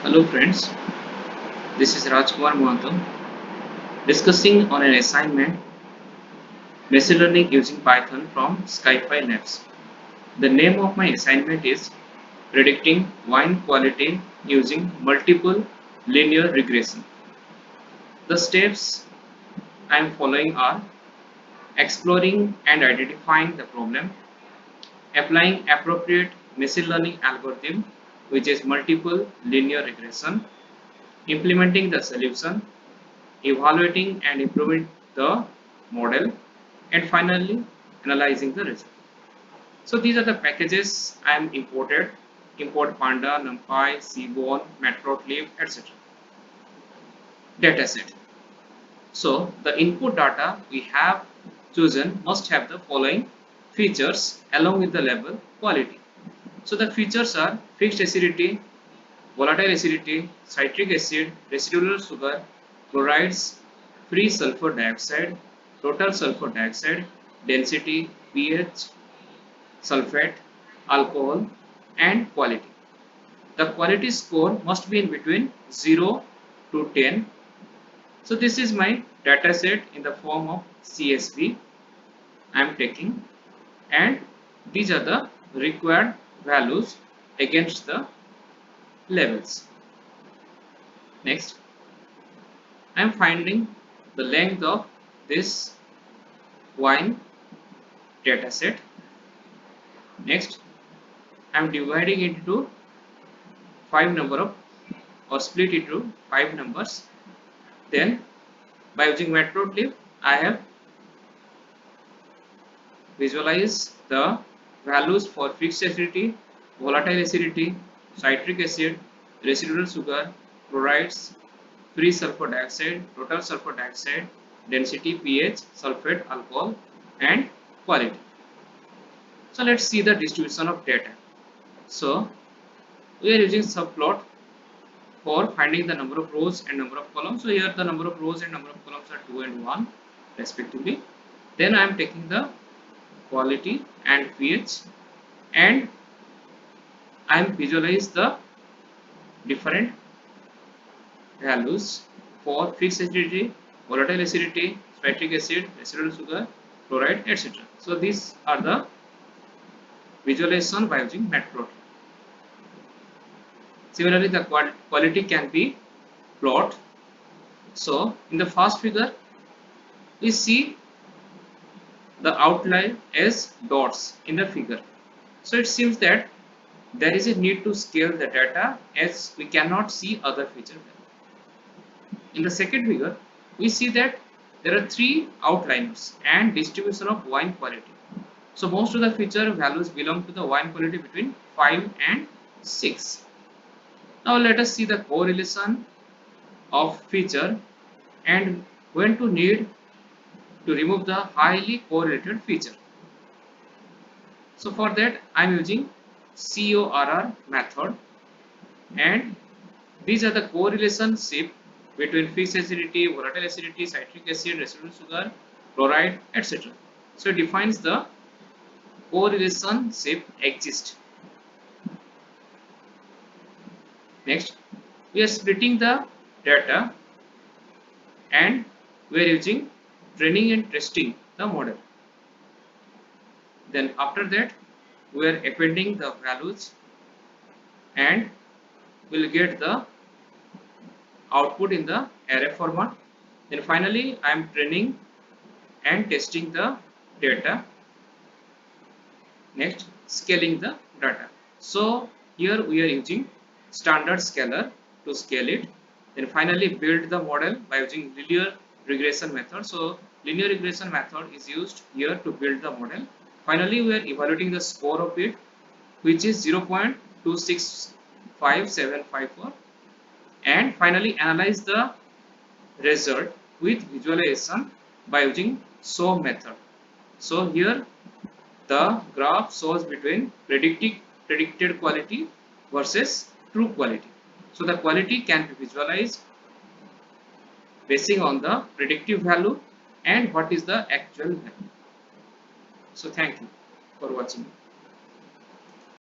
Hello friends, this is Rajkumar Mohantam discussing on an assignment Machine Learning using Python from Skyfi Labs. The name of my assignment is Predicting Wine Quality Using Multiple Linear Regression. The steps I am following are exploring and identifying the problem, applying appropriate machine learning algorithm which is multiple linear regression, implementing the solution, evaluating and improving the model, and finally analyzing the result. So these are the packages I am imported: import panda, numpy, seaborn, matplotlib, etc. Dataset. So the input data we have chosen must have the following features along with the label quality. So the features are fixed acidity, volatile acidity, citric acid, residual sugar, chlorides, free sulfur dioxide, total sulfur dioxide, density, pH, sulfate, alcohol, and quality. The quality score must be in between 0 to 10. So this is my data set in the form of CSV I am taking, and these are the required values against the levels. Next, I am finding the length of this wine data set. Next, I am dividing it into 5 number of, or split it into 5 numbers. Then by using matplotlib I have visualized the values for fixed acidity, volatile acidity, citric acid, residual sugar, chlorides, free sulfur dioxide, total sulfur dioxide, density, pH, sulfate, alcohol, and quality. So let's see the distribution of data. So we are using subplot for finding the number of rows and number of columns. So here the number of rows and number of columns are 2 and 1 respectively. Then I am taking the quality and pH, and I am visualize the different values for fixed acidity, volatile acidity, citric acid, residual sugar, chloride, etc. So these are the visualization by using matplotlib. Similarly, the quality can be plot. So in the first figure we see the outline as dots in the figure. So it seems that there is a need to scale the data as we cannot see other feature. In the second figure, we see that there are 3 outliners and distribution of wine quality. So most of the feature values belong to the wine quality between 5 and 6. Now let us see the correlation of feature and when to need to remove the highly correlated feature. So for that I am using CORR method, and these are the correlation shape between fixed acidity, volatile acidity, citric acid, residual sugar, chloride, etc. So it defines the correlation shape exists. Next, we are splitting the data and we are using training and testing the model. Then after that we are appending the values and will get the output in the array format. Then finally I am training and testing the data. Next, scaling the data. So here we are using standard scaler to scale it. Then finally build the model by using linear regression method. So linear regression method is used here to build the model. Finally we are evaluating the score of it, which is 0.265754, and finally analyze the result with visualization by using show method. So here the graph shows between predicted quality versus true quality. So the quality can be visualized basing on the predictive value and what is the actual value. So thank you for watching.